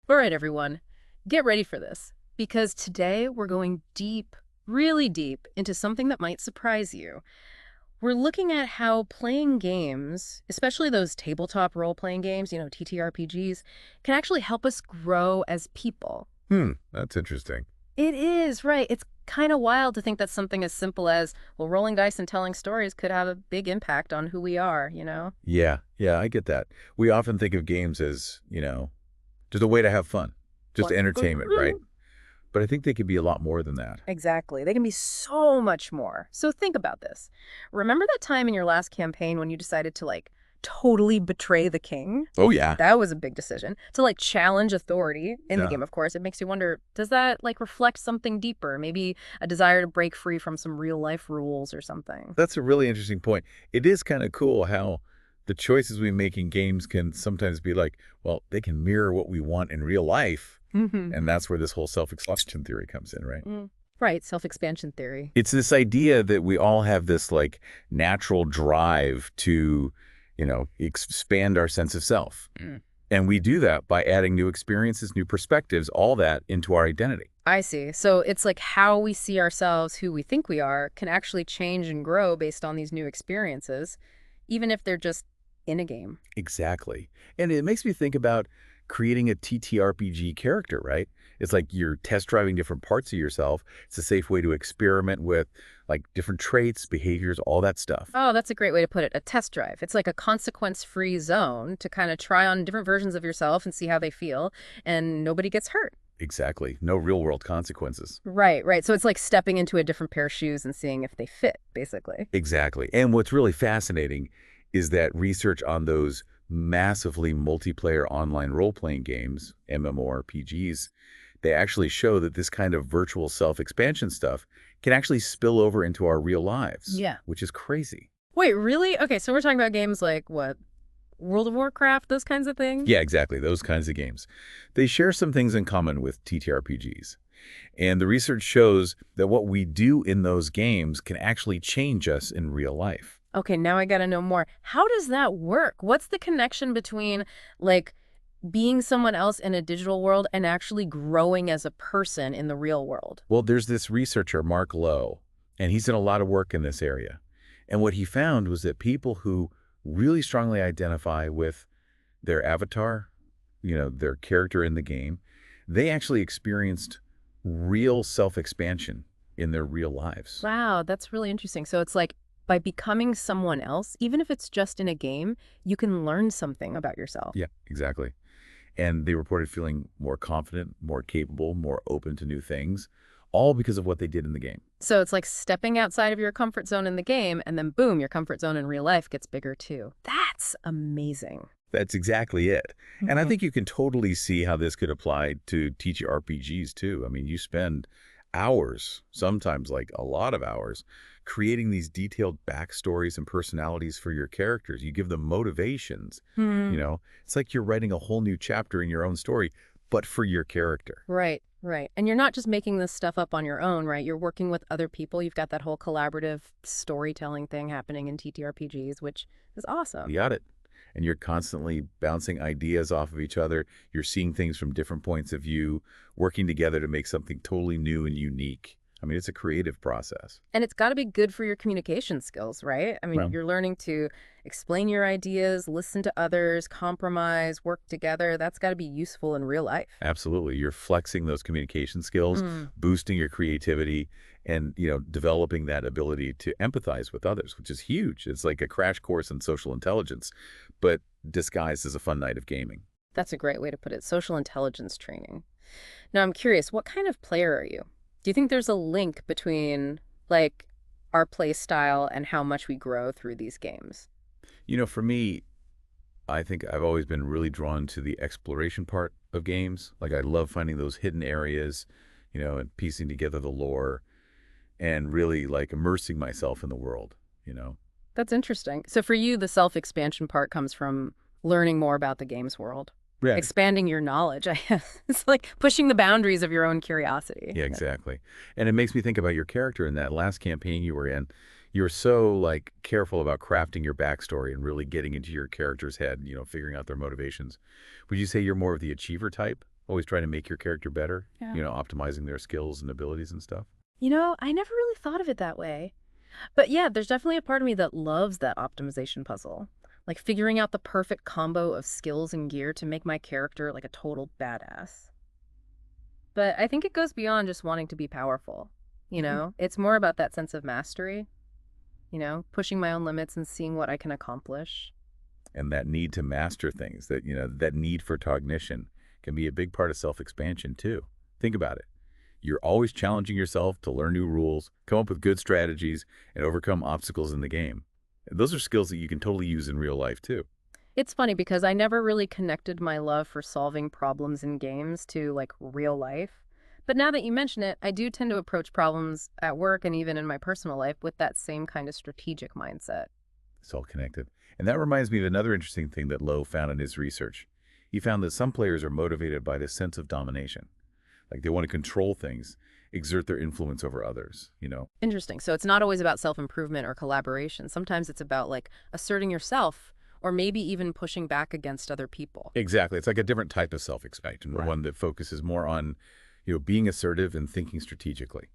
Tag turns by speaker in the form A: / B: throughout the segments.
A: All right, everyone, get ready for this, because today we're going deep, really deep, into something that might surprise you. We're looking at how playing games, especially those tabletop role-playing games, TTRPGs, can actually help us grow as people.
B: That's interesting.
A: It is, right. It's kind of wild to think that something as simple as, well, rolling dice and telling stories could have a big impact on who we are?
B: Yeah, I get that. We often think of games as, just a way to have fun, just
A: Fun.
B: entertainment, right? But I think they could be a lot more than that.
A: Exactly. They can be so much more. So think about this. Remember that time in your last campaign when you decided to, totally betray the king?
B: Oh, yeah.
A: That was a big decision. To, challenge authority in the
B: Yeah.
A: game, of course. It makes you wonder, does that, reflect something deeper? Maybe a desire to break free from some real-life rules or something?
B: That's a really interesting point. It is kind of cool how the choices we make in games can sometimes be like, well, they can mirror what we want in real life.
A: Mm-hmm.
B: And that's where this whole self-exhaustion theory comes in, right?
A: Right, self-expansion theory.
B: It's this idea that we all have this natural drive to, expand our sense of self. And we do that by adding new experiences, new perspectives, all that into our identity.
A: I see. So it's like how we see ourselves, who we think we are, can actually change and grow based on these new experiences, even if they're just in a game.
B: Exactly. And it makes me think about creating a TTRPG character, right? It's like you're test driving different parts of yourself. It's a safe way to experiment with different traits, behaviors, all that stuff.
A: Oh, that's a great way to put it. A test drive. It's like a consequence-free zone to kind of try on different versions of yourself and see how they feel, and nobody gets hurt.
B: Exactly. No real world consequences.
A: Right, right. So it's like stepping into a different pair of shoes and seeing if they fit, basically.
B: Exactly. And what's really fascinating is that research on those massively multiplayer online role-playing games, MMORPGs, they actually show that this kind of virtual self-expansion stuff can actually spill over into our real lives,
A: Yeah.
B: which is crazy.
A: Wait, really? Okay, so we're talking about games like what? World of Warcraft, those kinds of things?
B: Yeah, exactly. Those kinds of games. They share some things in common with TTRPGs. And the research shows that what we do in those games can actually change us in real life.
A: Okay, now I gotta know more. How does that work? What's the connection between, being someone else in a digital world and actually growing as a person in the real world?
B: Well, there's this researcher, Mark Lowe, and he's done a lot of work in this area. And what he found was that people who really strongly identify with their avatar, their character in the game, they actually experienced real self-expansion in their real lives.
A: Wow, that's really interesting. So it's like by becoming someone else, even if it's just in a game, you can learn something about yourself.
B: Yeah, exactly. And they reported feeling more confident, more capable, more open to new things, all because of what they did in the game.
A: So it's like stepping outside of your comfort zone in the game, and then boom, your comfort zone in real life gets bigger too. That's amazing.
B: That's exactly it. And I
A: Mhm.
B: think you can totally see how this could apply to TTRPGs too. I mean, you spend hours, sometimes a lot of hours, creating these detailed backstories and personalities for your characters. You give them motivations.
A: Hmm.
B: It's like you're writing a whole new chapter in your own story, but for your character.
A: Right, right. And you're not just making this stuff up on your own, right? You're working with other people. You've got that whole collaborative storytelling thing happening in TTRPGs, which is awesome.
B: You got it. And you're constantly bouncing ideas off of each other. You're seeing things from different points of view, working together to make something totally new and unique. I mean, it's a creative process.
A: And it's got to be good for your communication skills, right? I mean,
B: Well,
A: you're learning to explain your ideas, listen to others, compromise, work together. That's got to be useful in real life.
B: absolutely. You're flexing those communication skills,
A: Mm.
B: boosting your creativity, and, developing that ability to empathize with others, which is huge. It's like a crash course in social intelligence, but disguised as a fun night of gaming.
A: That's a great way to put it. Social intelligence training. Now, I'm curious, what kind of player are you? Do you think there's a link between, our play style and how much we grow through these games?
B: For me, I think I've always been really drawn to the exploration part of games. I love finding those hidden areas, and piecing together the lore and really immersing myself in the world.
A: That's interesting. So for you, the self-expansion part comes from learning more about the games world,
B: Yeah,
A: expanding your knowledge. I guess it's like pushing the boundaries of your own curiosity.
B: yeah, exactly. And it makes me think about your character in that last campaign you were in. You were so careful about crafting your backstory and really getting into your character's head, figuring out their motivations. Would you say you're more of the achiever type Always trying to make your character better,
A: Yeah.
B: optimizing their skills and abilities and stuff.
A: I never really thought of it that way. But yeah, there's definitely a part of me that loves that optimization puzzle. Like figuring out the perfect combo of skills and gear to make my character like a total badass. But I think it goes beyond just wanting to be powerful. It's more about that sense of mastery, pushing my own limits and seeing what I can accomplish.
B: And that need to master things, that need for cognition can be a big part of self-expansion too. Think about it. You're always challenging yourself to learn new rules, come up with good strategies, and overcome obstacles in the game. Those are skills that you can totally use in real life too.
A: It's funny because I never really connected my love for solving problems in games to like real life. But now that you mention it, I do tend to approach problems at work and even in my personal life with that same kind of strategic mindset.
B: It's all connected. And that reminds me of another interesting thing that Lowe found in his research. He found that some players are motivated by this sense of domination. Like they want to control things, exert their influence over others.
A: Interesting. So it's not always about self-improvement or collaboration. Sometimes it's about like asserting yourself or maybe even pushing back against other people.
B: Exactly. It's like a different type of self-expansion,
A: Right.
B: one that focuses more on, being assertive and thinking strategically.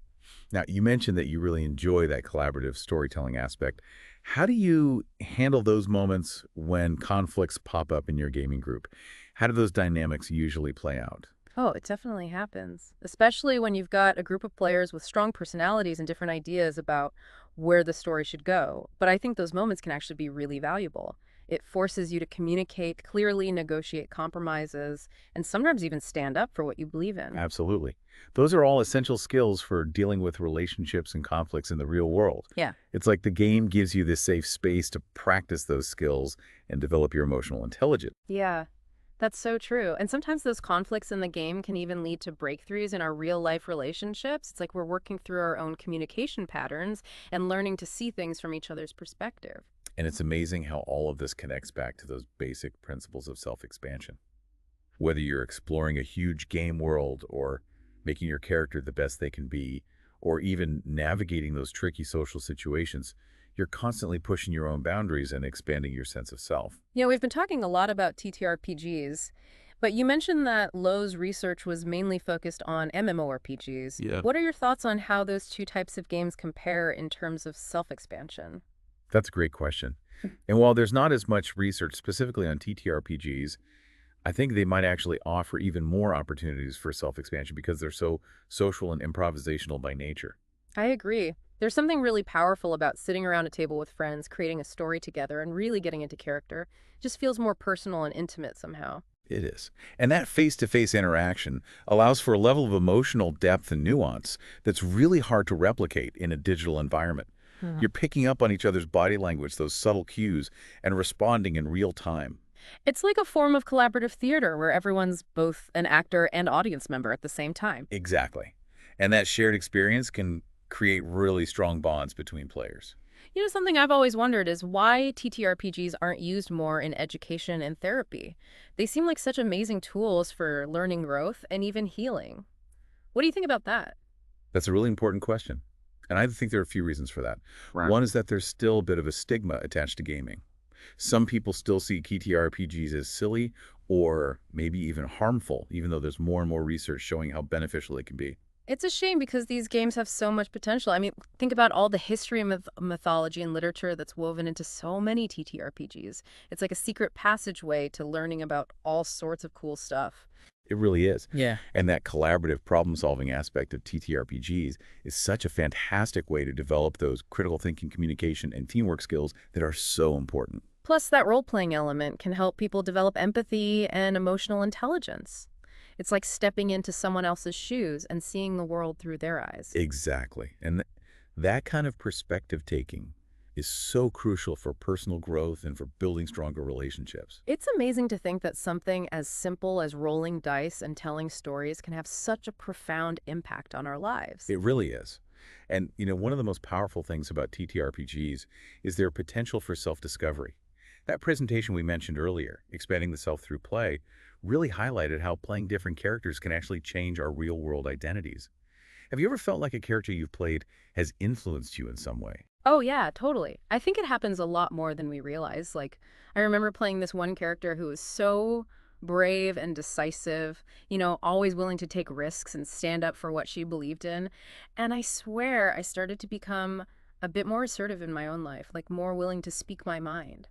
B: Now, you mentioned that you really enjoy that collaborative storytelling aspect. How do you handle those moments when conflicts pop up in your gaming group? How do those dynamics usually play out?
A: Oh, it definitely happens, especially when you've got a group of players with strong personalities and different ideas about where the story should go. But I think those moments can actually be really valuable. It forces you to communicate clearly, negotiate compromises, and sometimes even stand up for what you believe in.
B: Absolutely. Those are all essential skills for dealing with relationships and conflicts in the real world.
A: Yeah.
B: It's like the game gives you this safe space to practice those skills and develop your emotional intelligence.
A: Yeah, that's so true. And sometimes those conflicts in the game can even lead to breakthroughs in our real life relationships. It's like we're working through our own communication patterns and learning to see things from each other's perspective.
B: And it's amazing how all of this connects back to those basic principles of self-expansion. Whether you're exploring a huge game world or making your character the best they can be, or even navigating those tricky social situations, you're constantly pushing your own boundaries and expanding your sense of self.
A: We've been talking a lot about TTRPGs, but you mentioned that Lowe's research was mainly focused on MMORPGs.
B: Yeah.
A: What are your thoughts on how those two types of games compare in terms of self-expansion?
B: That's a great question. And while there's not as much research specifically on TTRPGs, I think they might actually offer even more opportunities for self-expansion because they're so social and improvisational by nature.
A: I agree. There's something really powerful about sitting around a table with friends, creating a story together, and really getting into character. It just feels more personal and intimate somehow.
B: It is. And that face-to-face interaction allows for a level of emotional depth and nuance that's really hard to replicate in a digital environment.
A: Mhm.
B: You're picking up on each other's body language, those subtle cues, and responding in real time.
A: It's like a form of collaborative theater where everyone's both an actor and audience member at the same time.
B: Exactly. And that shared experience can create really strong bonds between players.
A: Something I've always wondered is why TTRPGs aren't used more in education and therapy. They seem like such amazing tools for learning growth and even healing. What do you think about that?
B: That's a really important question. And I think there are a few reasons for that.
A: Right.
B: One is that there's still a bit of a stigma attached to gaming. Some people still see TTRPGs as silly or maybe even harmful, even though there's more and more research showing how beneficial they can be.
A: It's a shame because these games have so much potential. I mean, think about all the history, mythology, and literature that's woven into so many TTRPGs. It's like a secret passageway to learning about all sorts of cool stuff.
B: It really is.
A: Yeah.
B: And that collaborative problem-solving aspect of TTRPGs is such a fantastic way to develop those critical thinking, communication, and teamwork skills that are so important.
A: Plus, that role-playing element can help people develop empathy and emotional intelligence. It's like stepping into someone else's shoes and seeing the world through their eyes.
B: Exactly. And that kind of perspective taking is so crucial for personal growth and for building stronger relationships.
A: It's amazing to think that something as simple as rolling dice and telling stories can have such a profound impact on our lives.
B: It really is. And, one of the most powerful things about TTRPGs is their potential for self-discovery. That presentation we mentioned earlier, Expanding the Self Through Play, really highlighted how playing different characters can actually change our real-world identities. Have you ever felt like a character you've played has influenced you in some way?
A: Oh, yeah, totally. I think it happens a lot more than we realize. Like, I remember playing this one character who was so brave and decisive, always willing to take risks and stand up for what she believed in. And I swear I started to become a bit more assertive in my own life, like more willing to speak my mind.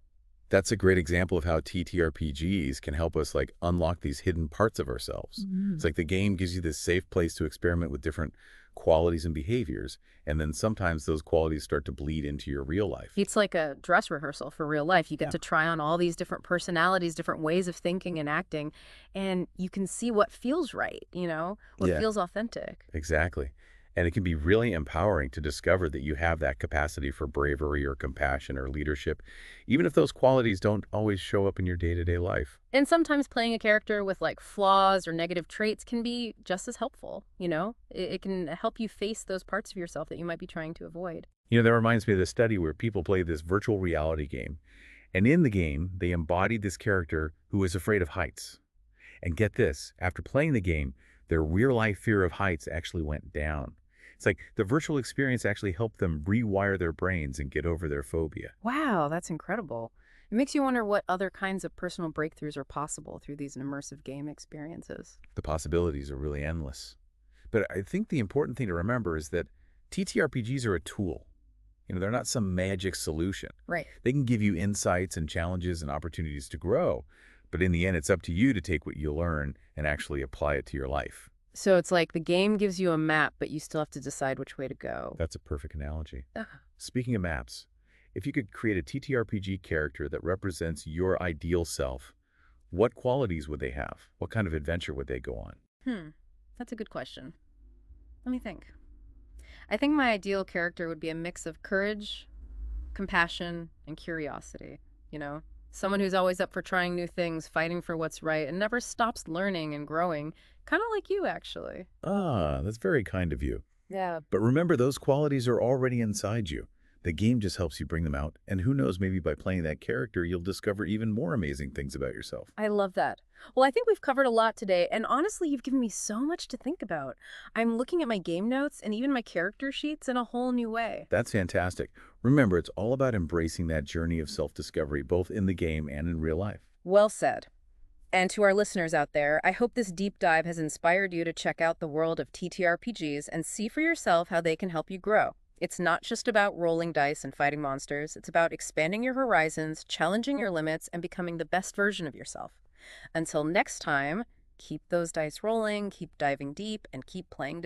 B: That's a great example of how TTRPGs can help us like unlock these hidden parts of ourselves. It's
A: Mm.
B: like the game gives you this safe place to experiment with different qualities and behaviors, and then sometimes those qualities start to bleed into your real life.
A: It's like a dress rehearsal for real life. You get
B: Yeah.
A: to try on all these different personalities, different ways of thinking and acting, and you can see what feels right, what
B: Yeah,
A: feels authentic.
B: exactly. And it can be really empowering to discover that you have that capacity for bravery or compassion or leadership, even if those qualities don't always show up in your day-to-day life.
A: And sometimes playing a character with like flaws or negative traits can be just as helpful, It can help you face those parts of yourself that you might be trying to avoid.
B: That reminds me of the study where people play this virtual reality game. And in the game, they embodied this character who was afraid of heights. And get this, after playing the game, their real-life fear of heights actually went down. It's like the virtual experience actually helped them rewire their brains and get over their phobia.
A: Wow, that's incredible. It makes you wonder what other kinds of personal breakthroughs are possible through these immersive game experiences.
B: The possibilities are really endless. But I think the important thing to remember is that TTRPGs are a tool. They're not some magic solution.
A: Right.
B: They can give you insights and challenges and opportunities to grow. But in the end, it's up to you to take what you learn and actually apply it to your life.
A: So it's like the game gives you a map, but you still have to decide which way to go.
B: That's a perfect analogy.
A: Ah.
B: Speaking of maps, if you could create a TTRPG character that represents your ideal self, what qualities would they have? What kind of adventure would they go on?
A: That's a good question. Let me think. I think my ideal character would be a mix of courage, compassion, and curiosity, Someone who's always up for trying new things, fighting for what's right, and never stops learning and growing. Kind of like you, actually.
B: Ah, that's very kind of you.
A: Yeah.
B: But remember, those qualities are already inside you. The game just helps you bring them out, and who knows, maybe by playing that character, you'll discover even more amazing things about yourself.
A: I love that. Well, I think we've covered a lot today, and honestly, you've given me so much to think about. I'm looking at my game notes and even my character sheets in a whole new way.
B: That's fantastic. Remember, it's all about embracing that journey of self-discovery, both in the game and in real life.
A: Well said. And to our listeners out there, I hope this deep dive has inspired you to check out the world of TTRPGs and see for yourself how they can help you grow. It's not just about rolling dice and fighting monsters. It's about expanding your horizons, challenging your limits, and becoming the best version of yourself. Until next time, keep those dice rolling, keep diving deep, and keep playing to